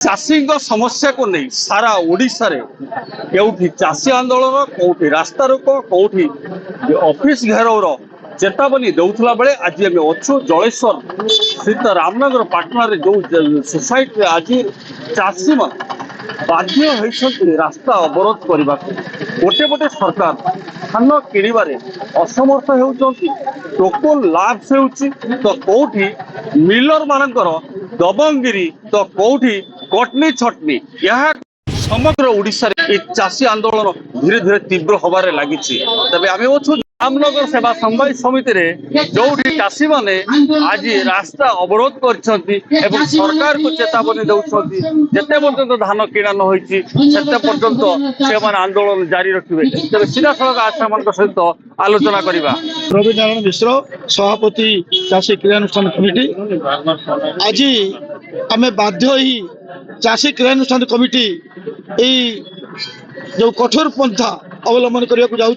चाषी समस्या को नहीं सारा ओडिशा रे केउठी चाषी आंदोलन कोठी रास्ता रोक कोठी ऑफिस घेराव चेतावनी देउथला बेले आज आम अच्छु जलेश्वर स्थित रामनगर पाटना रे जो सोसाइटी आज चाषी मन बाध्य होइछन्ति रास्ता अवरोध करने गोटे गोटे सरकार धान किणवे असमर्थ होउछन्ति टोकन लाभ होउछि तो कोठी मिलर मानकर दबंगिरी तो कोठी कटनी छटनी यह समग्र ओडिशा रे चाषी आंदोलन धीरे धीरे तीव्र होबारे लगी तबे आमे अच्छु रामनगर सेवा समवाय समिति रे जोठी चाषी माने आज रास्ता अवरोध करछन्ति एवं सरकार को चेतावनी दउछन्ति जते पर्यंत धान किणा न होईछि सेते पर्यंत से माने आंदोलन जारी रखिबे तबे सीधा सड़क आश्रमन सहित आलोचना करिबा। रवि नारायण मिश्र सभापति चाषी क्रियानुष्ठान कमिटी आज आमे बाध्य ही चाषी क्रियानुष्ठान कमिटी जो कठोर पंथा अवलंबन करने को जाऊँ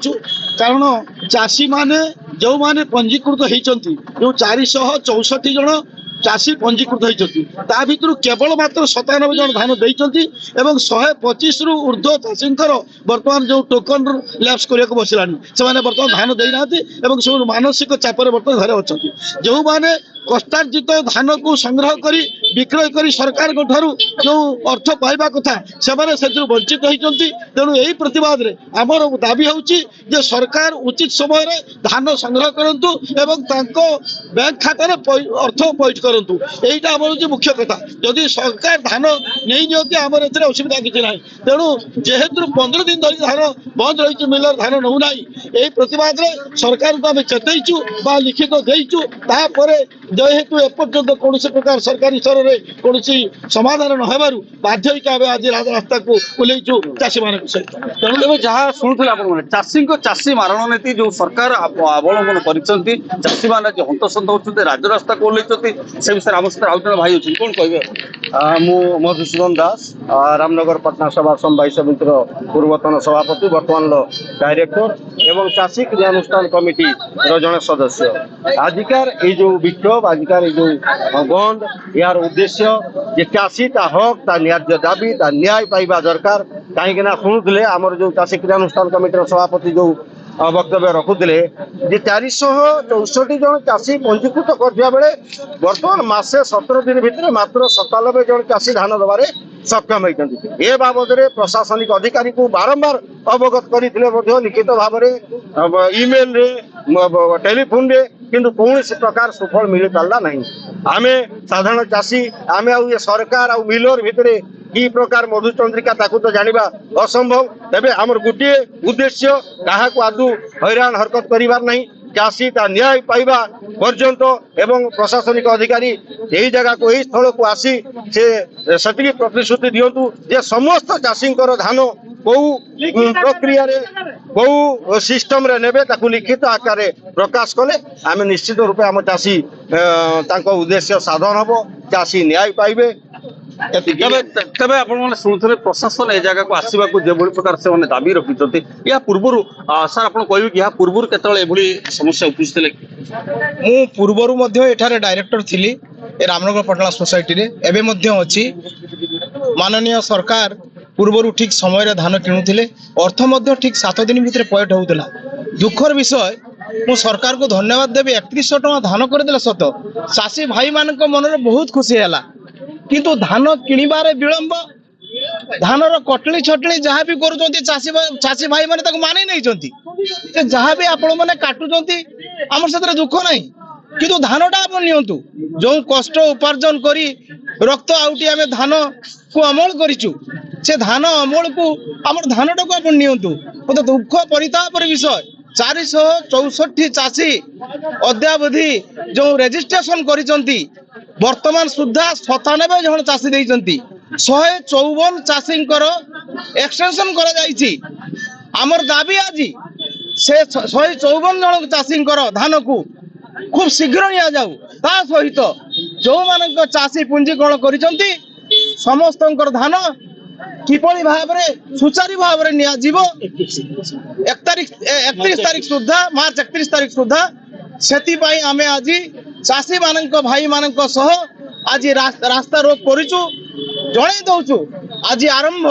कारण चाषी माने जो माने पंजीकृत होती जो 464 जन चाषी पंजीकृत होती भर केवल मात्र 97 जन धान देती 125 रु ऊर्ध्व चाषी बर्तमान जो टोकन लैप्स करने को बसला से बर्तमान धान देना सब मानसिक चापर बर्तमान घरे अच्छा जो माने कष्टार्जित धान को संग्रह करी विक्रय करी सरकार जो अर्थ पाइबा कथा से वंचित होती तेणु यही प्रतिवाद रे आमर दाबी होची सरकार उचित समय धान संग्रह करंतु एवं तांको बैंक खाता अर्थ पैठ करंतु एटा आमर मुख्य कथा जदि सरकार धान नहीं नियंती आमर एथिरे असुविधा किछि नाही तेणु जेहेतु 15 दिन धरि धान बंद रही मिलर धान नहु नाही एही प्रतिवाद रे सरकार को आमे चेतैचु बा लिखित देइचु तापरे जेहेतु एपर्यंत कौन प्रकार सरकारी स्तर में कौन समाधान न बाध्य आज रास्ता को ओल्लैचु चाषी मान सहित तेणु जहाँ शुणुले चाषी चाषी मारण नीति जो सरकार अवलंबन करती चाषी मैंने हंतसंत होते राजरास्ता को ओल्लैंट से विषय आम सहित आउ भाई अच्छे कौन कहे मु मधुसूदन दास रामनगर पटना सभा समवाय समितिर पूर्वतन सभापति वर्तमान डायरेक्टर एवं चाषी क्रियानुष्ठान कमिटी जड़े सदस्य आजिकार जो विक्षोभ आजिकार जो बंद यार उद्देश्य जे चाषी ता हक ता न्याय दाबी ता न्याय पाइबा दरकार कहीं शुणुले आमर जो चाषी क्रियानुष्ठान कमिटी सभापति जो वक्तव्य रखुले जे 464 जन चाषी पंजीकृत करथिबा बेले वर्तमान मासे 17 दिन भितर मात्र 97 जन चाषी धान दबारे सक्षम होती ए बाबद में प्रशासनिक अधिकारी को बारंबार अवगत करते लिखित भाव में ईमेल रे टेलीफोन रे किंतु कौन प्रकार सुफल मिल पारा ना आम साधारण चाषी आम आ सरकार आ मिलर भितर कि प्रकार मधुचंद्रिका ताकू तो जानिबा असंभव तेबे हमर गोटे उद्देश्य कहा को आदु हैरान हरकत करिवार नहीं चाषी ता न्याय पाइबा पर्यंत एवं प्रशासनिक अधिकारी यही जगह को यही स्थल को आसी से सती प्रतिश्रुति दिंतु जे समस्त चाषी धान कौ प्रक्रिया रे कौ सिस्टम रे नेबे ताकू लिखित आकार प्रकाश कले आम निश्चित रूपे आम चाषी उद्देश्य साधन हबो चाषी न्याय पाइबे। तबे आपण शुणुले प्रशासन ए जगह को आसवा जो प्रकार से दाबी रखी या पूर्वर सर आप कहे कि पूर्व केतले समस्या उपस्थित मु पूर्वर एठारे डायरेक्टर थिली रामनगर पटना सोसाइटी रे एबे मध्य अछि माननीय सरकार पूर्वर ठीक समय धान किणुले अर्थ मध्य ठीक 7 दिन भितर पैठ होउतला दुखर विषय मु सरकार को धन्यवाद देवी 3100 टका धान करदेला सत चाषी भाई मान मन में बहुत खुशी है किंतु धान किणवार विलंब धानर कटली छटली जहाँ भी कर चाषी भाई मैंने मानि नहीं जहाँ भी आपण मैंने काटुंट आम से दुख ना किंतु धानटा आप नियंतु जो कष्ट उपार्जन करी रक्त आउटी आम धान को अमल करिचु से धान अमल को आम धानटा को आप नियंतु मत दुख परितापर विषय 464 चाषी अद्यावधि जो रेजिस्ट्रेशन करिसंती वर्तमान सुधा 97 जन चाषी देइसंती 154 चाषी एक्सटेंशन करा जाइछि आमर दाबी आज से 154 जन चाषी धान को खूब शीघ्र निया जाऊ ता सहित जो मान चाषी पंजीकरण करिसंती समस्त धान किपरि भाव में सुचारू भाव में निया जीवो 31 तारीख सुधा मार्च 31 तारीख सुधा से आमे आज चाषी मान भाई मान आज रास्ता रोक करूँ ଜଣେଇ ଦଉଛୁ ଆଜି ଆରମ୍ଭ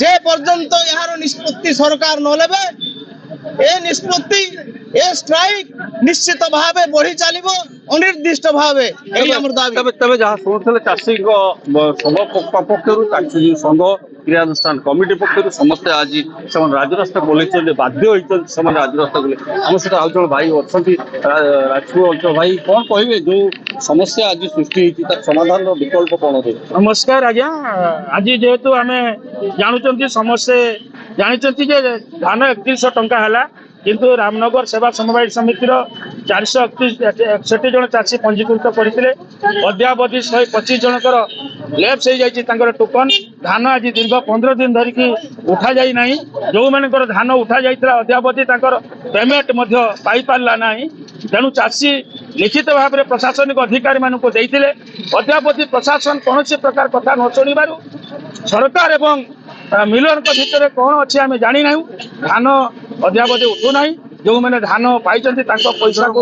ଯେ ପର୍ଯ୍ୟନ୍ତ ଏହାର ନିଷ୍ପତ୍ତି ସରକାର ନ ନେବେ ଏ ନିଷ୍ପତ୍ତି ଏ ଷ୍ଟ୍ରାଇକ୍ ନିଶ୍ଚିତ ଭାବେ ବଢି ଚାଲିବ ଅନିର୍ଦ୍ଦିଷ୍ଟ ଭାବେ। ଏହି ଆମର ଦାବି। ତେବେ ଯାହା ଶୁଣୁଥିଲେ ଚାଷୀଙ୍କ ପକ୍ଷରୁ ଚାଷୀ ସଂଘ କ୍ରିୟାନୁଷ୍ଠାନ କମିଟି ପକ୍ଷରୁ ସମସ୍ତେ ଆଜି ସେମାନେ ରାଜରାସ୍ତାକୁ ଓହ୍ଲେଇଛନ୍ତି, ବାଧ୍ୟ ହୋଇଛନ୍ତି ସେମାନେ ରାଜରାସ୍ତାକୁ ଓହ୍ଲେଇ। ଆମ ସହିତ ଆଉ ଜଣେ ଭାଇ ଅଛନ୍ତି ରାଜପୁର ଅଞ୍ଚଳ ଭାଇ, କଣ କହିବେ ଯୋଉ ସମସ୍ୟା ଆଜି ସୃଷ୍ଟି ହେଇଛି ତାର ସମାଧାନର ବିକଳ୍ପ କଣ ରହିବ? ନମସ୍କାର ଆଜ୍ଞା। ଆଜି ଯେହେତୁ ଆମେ ଜାଣୁଛନ୍ତି ସମସ୍ତେ ଜାଣିଛନ୍ତି ଯେ ଧାନ 3100 ଟଙ୍କା ହେଲା, କିନ୍ତୁ ରାମନଗର ସେବା ସମବାୟ ସମିତିର 461 ଜଣ ଚାଷୀ ପଞ୍ଜୀକୃତ କରିଥିଲେ। ଅଦ୍ୟାବଧି 125 ଜଣଙ୍କର ଲେପ୍ସ ହେଇଯାଇଛି ତାଙ୍କର ଟୋକନ। ଧାନ ଆଜି ଦୀର୍ଘ 15 ଦିନ ଧରିକି ଉଠାଯାଇ ନାହିଁ। ଯେଉଁମାନଙ୍କର ଧାନ ଉଠାଯାଇଥିଲା ଅଦ୍ୟାବଧି ତାଙ୍କର ପେମେଣ୍ଟ ମଧ୍ୟ ପାଇପାରିଲା ନାହିଁ। ତେଣୁ ଚାଷୀ ଲିଖିତ ଭାବରେ ପ୍ରଶାସନିକ ଅଧିକାରୀମାନଙ୍କୁ ଦେଇଥିଲେ। ଅଦ୍ୟାବଧି ପ୍ରଶାସନ କୌଣସି ପ୍ରକାର କଥା ନ ଶୁଣିବାରୁ ସରକାର ଏବଂ ମିଲରଙ୍କ ଭିତରେ କ'ଣ ଅଛି ଆମେ ଜାଣିନାହୁଁ। ଧାନ ଅଦ୍ୟାବଧି ଉଠୁନାହିଁ। ଯେଉଁମାନେ ଧାନ ପାଇଛନ୍ତି ତାଙ୍କ ପଇସାକୁ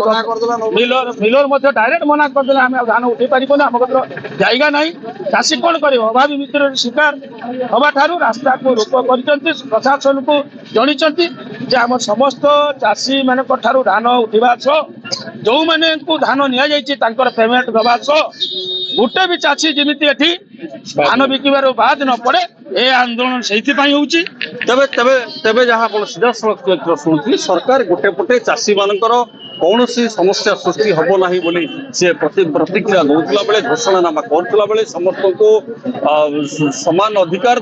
ମିଲର ମଧ୍ୟ ଡାଇରେକ୍ଟ ମନା କରିଦେଲେ ଆମେ ଆଉ ଧାନ ଉଠେଇ ପାରିବୁନି, ଆମ ପାଖରେ ଜାয়ଗା ନାହିଁ। ଚାଷୀ କ'ଣ କରିବ? ଅଭାବୀ ଭିତରେ ଶିକାର ହେବା ଠାରୁ ରାସ୍ତାକୁ ରୋକ କରିଛନ୍ତି। ପ୍ରଶାସନକୁ ଜଣାଇଛନ୍ତି ଯେ ଆମ ସମସ୍ତ ଚାଷୀମାନଙ୍କ ଠାରୁ ଧାନ ଉଠିବା ସହ ଯେଉଁମାନଙ୍କୁ ଧାନ ନିଆଯାଇଛି ତାଙ୍କର ପେମେଣ୍ଟ ଦେବା ସହ ଗୋଟେ ବି ଚାଷୀ ଯେମିତି ଏଠି ଧାନ ବିକିବାରୁ ବାଦ ନ ପଡେ ଏ ଆନ୍ଦୋଳନ ସେଇଥିପାଇଁ ହଉଛି। ତେବେ ଯାହା ଆପଣ ସିଧାସଳଖ ଶୁଣୁଥିଲି ସରକାର ଗୋଟେ ପଟେ ଚାଷୀ ମାନଙ୍କର କୌଣସି ସମସ୍ୟା ସୃଷ୍ଟି ହବ ନାହିଁ ବୋଲି ସେ ପ୍ରତିକ୍ରିୟା ଦଉଥିଲା ବେଳେ, ଘୋଷଣାନାମା କରୁଥିଲା ବେଳେ, ସମସ୍ତଙ୍କୁ ସମାନ ଅଧିକାର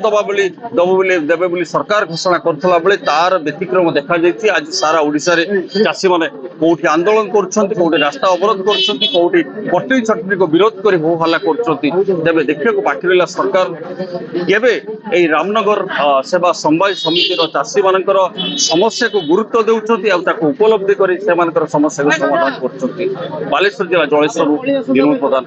ଦେବେ ବୋଲି ସରକାର ଘୋଷଣା କରୁଥିଲା ବେଳେ ତାର ବ୍ୟତିକ୍ରମ ଦେଖାଯାଇଛି। ଆଜି ସାରା ଓଡ଼ିଶାରେ ଚାଷୀମାନେ କୋଉଠି ଆନ୍ଦୋଳନ କରୁଛନ୍ତି, କୋଉଠି ରାସ୍ତା ଅବରୋଧ କରୁଛନ୍ତି, କୋଉଠି କଟେଇ ଛଟେଇକୁ ବିରୋଧ କରି ହୋ ହଲ୍ଲା କରୁଛନ୍ତି। ତେବେ ଦେଖିବାକୁ ବାକି ରହିଲା ସରକାର କେବେ এই রামনগর সেবা সমবায় সমিতির চাষী মানকর সমস্যাকে গুরুত্ব দেউଛନ୍ତି ଆଉ ତାକୁ ଉପଲବ୍ଧି କରି ସେମାନଙ୍କର ସମସ୍ୟାକୁ ସମାଧାନ କରୁଛନ୍ତି। ବାଲେଶ୍ୱର ଜିଲ୍ଲା ଜଳେଶ୍ୱରରୁ ବିନୋଦ ପ୍ରଧାନ।